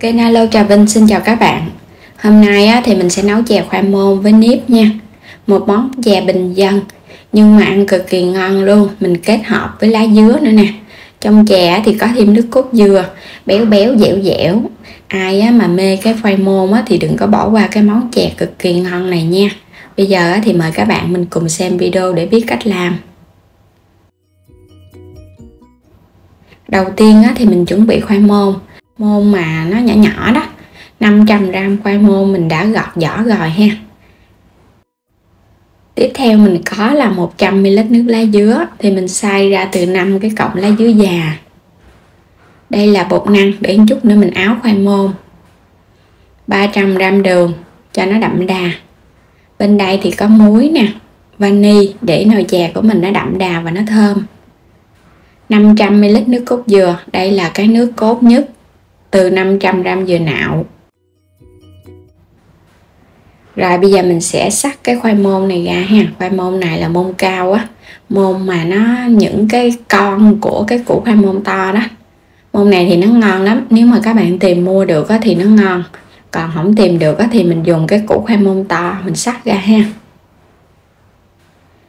Kênh Alo Trà Vinh xin chào các bạn. Hôm nay thì mình sẽ nấu chè khoai môn với nếp nha. Một món chè bình dân nhưng mà ăn cực kỳ ngon luôn. Mình kết hợp với lá dứa nữa nè. Trong chè thì có thêm nước cốt dừa, béo béo dẻo dẻo. Ai mà mê cái khoai môn thì đừng có bỏ qua cái món chè cực kỳ ngon này nha. Bây giờ thì mời các bạn mình cùng xem video để biết cách làm. Đầu tiên thì mình chuẩn bị khoai môn mà nó nhỏ nhỏ đó. 500g khoai môn mình đã gọt vỏ rồi ha. Tiếp theo mình có là 100ml nước lá dứa thì mình xay ra từ 5 cái cọng lá dứa già. Đây là bột năng để một chút nữa mình áo khoai môn. 300g đường cho nó đậm đà. Bên đây thì có muối nè, vani để nồi chè của mình nó đậm đà và nó thơm. 500ml nước cốt dừa, đây là cái nước cốt nhất từ 500g dừa nạo. Rồi bây giờ mình sẽ xắt cái khoai môn này ra ha. Khoai môn này là môn cao á, môn mà nó những cái con của cái củ khoai môn to đó. Môn này thì nó ngon lắm, nếu mà các bạn tìm mua được thì nó ngon, còn không tìm được thì mình dùng cái củ khoai môn to mình xắt ra ha.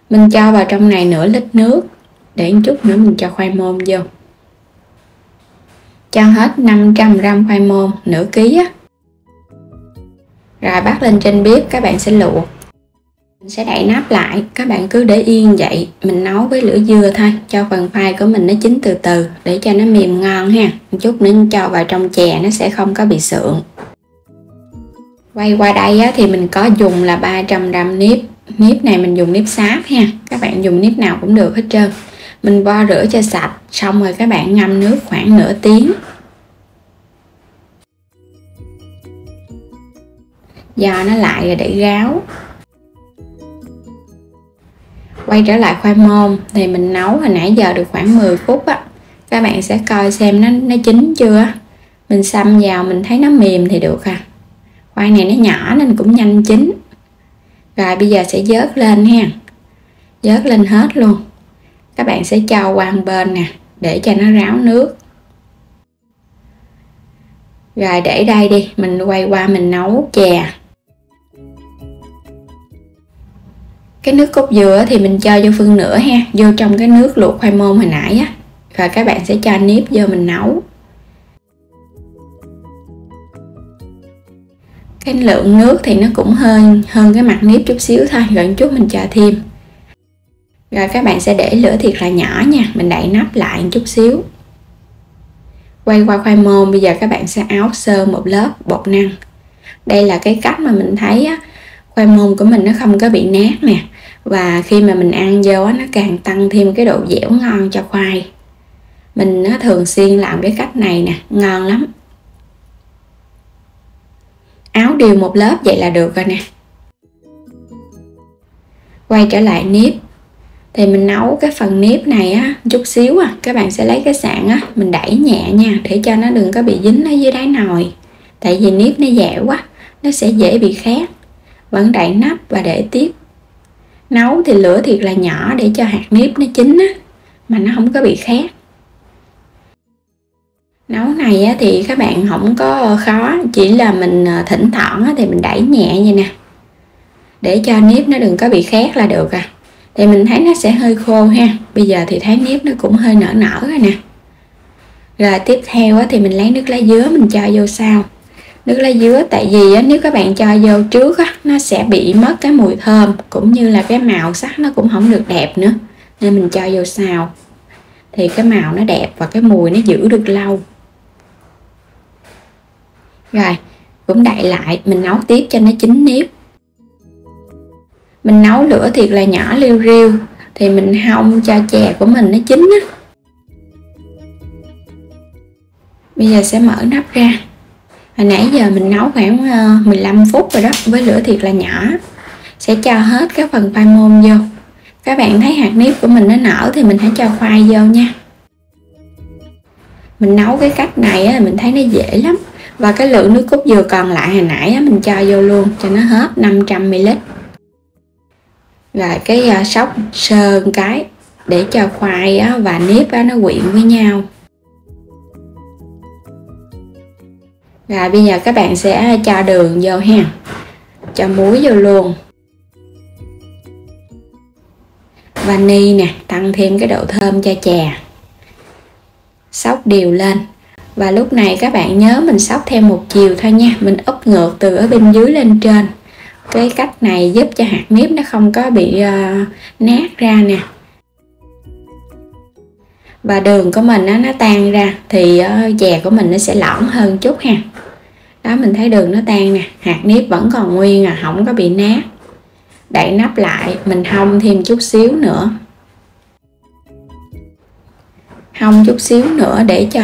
Mình cho vào trong này nửa lít nước để một chút nữa mình cho khoai môn vô. Cho hết 500g khoai môn, nửa ký á. Rồi bắt lên trên bếp các bạn sẽ luộc. Mình sẽ đậy nắp lại, các bạn cứ để yên vậy. Mình nấu với lửa dừa thôi, cho phần khoai của mình nó chín từ từ để cho nó mềm ngon ha. Một chút nữa cho vào trong chè nó sẽ không có bị sượng. Quay qua đây thì mình có dùng là 300g nếp. Nếp này mình dùng nếp sáp ha. Các bạn dùng nếp nào cũng được hết trơn. Mình vo rửa cho sạch, xong rồi các bạn ngâm nước khoảng nửa tiếng. Do nó lại rồi để ráo. Quay trở lại khoai môn thì mình nấu hồi nãy giờ được khoảng 10 phút á. Các bạn sẽ coi xem nó chín chưa. Mình xăm vào mình thấy nó mềm thì được à. Khoai này nó nhỏ nên cũng nhanh chín. Rồi bây giờ sẽ vớt lên ha. Vớt lên hết luôn. Các bạn sẽ cho qua một bên nè để cho nó ráo nước. Rồi để đây đi, mình quay qua mình nấu chè. Cái nước cốt dừa thì mình cho vô phân nửa ha, vô trong cái nước luộc khoai môn hồi nãy á. Rồi các bạn sẽ cho nếp vô mình nấu. Cái lượng nước thì nó cũng hơn cái mặt nếp chút xíu thôi, rồi một chút mình cho thêm. Rồi các bạn sẽ để lửa thiệt là nhỏ nha, mình đậy nắp lại một chút xíu. Quay qua khoai môn, bây giờ các bạn sẽ áo sơ một lớp bột năng. Đây là cái cách mà mình thấy á, khoai môn của mình nó không có bị nát nè. Và khi mà mình ăn vô á, nó càng tăng thêm cái độ dẻo ngon cho khoai. Mình thường xuyên làm cái cách này nè, ngon lắm. Áo đều một lớp vậy là được rồi nè. Quay trở lại nếp. Thì mình nấu cái phần nếp này á chút xíu à, các bạn sẽ lấy cái sạn á, mình đẩy nhẹ nha để cho nó đừng có bị dính ở dưới đáy nồi. Tại vì nếp nó dẻo quá, nó sẽ dễ bị khét. Vẫn đậy nắp và để tiếp. Nấu thì lửa thiệt là nhỏ để cho hạt nếp nó chín á, mà nó không có bị khét. Nấu này á thì các bạn không có khó, chỉ là mình thỉnh thoảng á thì mình đẩy nhẹ vậy nè. Để cho nếp nó đừng có bị khét là được à. Thì mình thấy nó sẽ hơi khô ha. Bây giờ thì thấy nếp nó cũng hơi nở nở rồi nè. Rồi tiếp theo thì mình lấy nước lá dứa mình cho vô sau. Nước lá dứa tại vì nếu các bạn cho vô trước nó sẽ bị mất cái mùi thơm, cũng như là cái màu sắc nó cũng không được đẹp nữa. Nên mình cho vô sau. Thì cái màu nó đẹp và cái mùi nó giữ được lâu. Rồi cũng đậy lại, mình nấu tiếp cho nó chín nếp. Mình nấu lửa thiệt là nhỏ liu riu thì mình hong cho chè của mình nó chín á. Bây giờ sẽ mở nắp ra. Hồi nãy giờ mình nấu khoảng 15 phút rồi đó, với lửa thiệt là nhỏ. Sẽ cho hết cái phần khoai môn vô. Các bạn thấy hạt nếp của mình nó nở thì mình hãy cho khoai vô nha. Mình nấu cái cách này là mình thấy nó dễ lắm. Và cái lượng nước cốt dừa còn lại hồi nãy mình cho vô luôn cho nó hết 500ml. Rồi cái xóc sơ một cái để cho khoai và nếp nó quyện với nhau. Rồi bây giờ các bạn sẽ cho đường vô ha, cho muối vô luôn, vani nè, tăng thêm cái độ thơm cho chè. Xóc đều lên. Và lúc này các bạn nhớ mình xóc theo một chiều thôi nha, mình úp ngược từ ở bên dưới lên trên. Cái cách này giúp cho hạt nếp nó không có bị nát ra nè. Và đường của mình nó tan ra thì chè của mình nó sẽ lỏng hơn chút ha. Đó, mình thấy đường nó tan nè, hạt nếp vẫn còn nguyên à, không có bị nát. Đậy nắp lại, mình hong thêm chút xíu nữa. Hong chút xíu nữa để cho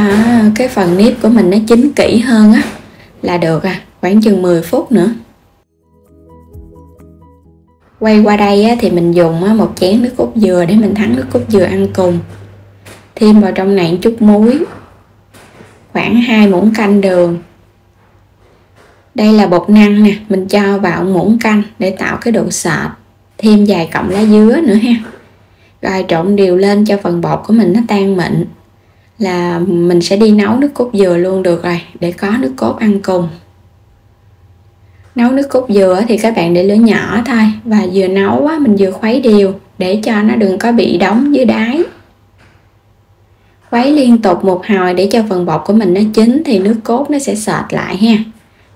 cái phần nếp của mình nó chín kỹ hơn á là được à, khoảng chừng 10 phút nữa. Quay qua đây á, thì mình dùng một chén nước cốt dừa để mình thắng nước cốt dừa ăn cùng. Thêm vào trong này chút muối, khoảng 2 muỗng canh đường. Đây là bột năng nè, mình cho vào muỗng canh để tạo cái độ sệt. Thêm vài cọng lá dứa nữa ha. Rồi trộn đều lên cho phần bột của mình nó tan mịn. Là mình sẽ đi nấu nước cốt dừa luôn được rồi, để có nước cốt ăn cùng. Nấu nước cốt dừa thì các bạn để lửa nhỏ thôi. Và vừa nấu á, mình vừa khuấy đều để cho nó đừng có bị đóng dưới đáy. Khuấy liên tục một hồi để cho phần bột của mình nó chín thì nước cốt nó sẽ sệt lại ha.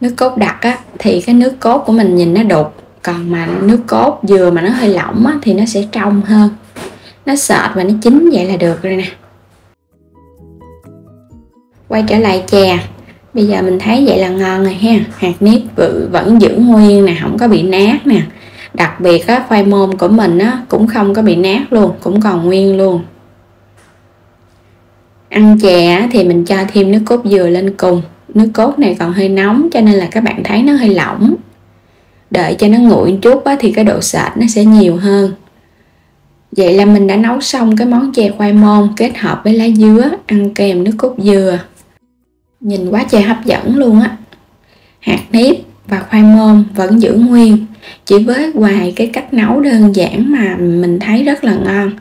Nước cốt đặc á, thì cái nước cốt của mình nhìn nó đục. Còn mà nước cốt dừa mà nó hơi lỏng á, thì nó sẽ trong hơn. Nó sệt và nó chín vậy là được rồi nè. Quay trở lại chè. Bây giờ mình thấy vậy là ngon rồi ha. Hạt nếp vẫn giữ nguyên nè, không có bị nát nè. Đặc biệt á, khoai môn của mình á, cũng không có bị nát luôn, cũng còn nguyên luôn. Ăn chè thì mình cho thêm nước cốt dừa lên cùng. Nước cốt này còn hơi nóng cho nên là các bạn thấy nó hơi lỏng. Đợi cho nó nguội chút á, thì cái độ sệt nó sẽ nhiều hơn. Vậy là mình đã nấu xong cái món chè khoai môn kết hợp với lá dứa ăn kèm nước cốt dừa. Nhìn quá trời hấp dẫn luôn á. Hạt nếp và khoai môn vẫn giữ nguyên, chỉ với vài cái cách nấu đơn giản mà mình thấy rất là ngon.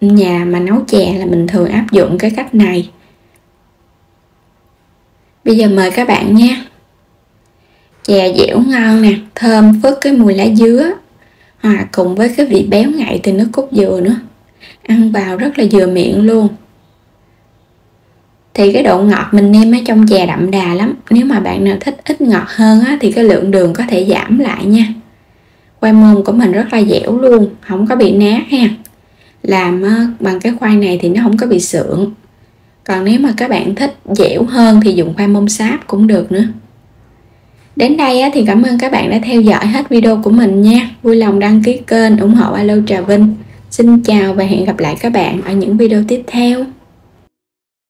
Nhà mà nấu chè là mình thường áp dụng cái cách này. Bây giờ mời các bạn nha. Chè dẻo ngon nè, thơm phức cái mùi lá dứa, hòa cùng với cái vị béo ngậy từ nước cốt dừa nữa. Ăn vào rất là vừa miệng luôn. Thì cái độ ngọt mình nêm ở trong chè đậm đà lắm. Nếu mà bạn nào thích ít ngọt hơn á, thì cái lượng đường có thể giảm lại nha. Khoai môn của mình rất là dẻo luôn, không có bị nát ha. Làm bằng cái khoai này thì nó không có bị sượng. Còn nếu mà các bạn thích dẻo hơn thì dùng khoai môn sáp cũng được nữa. Đến đây thì cảm ơn các bạn đã theo dõi hết video của mình nha. Vui lòng đăng ký kênh ủng hộ Alo Trà Vinh. Xin chào và hẹn gặp lại các bạn ở những video tiếp theo.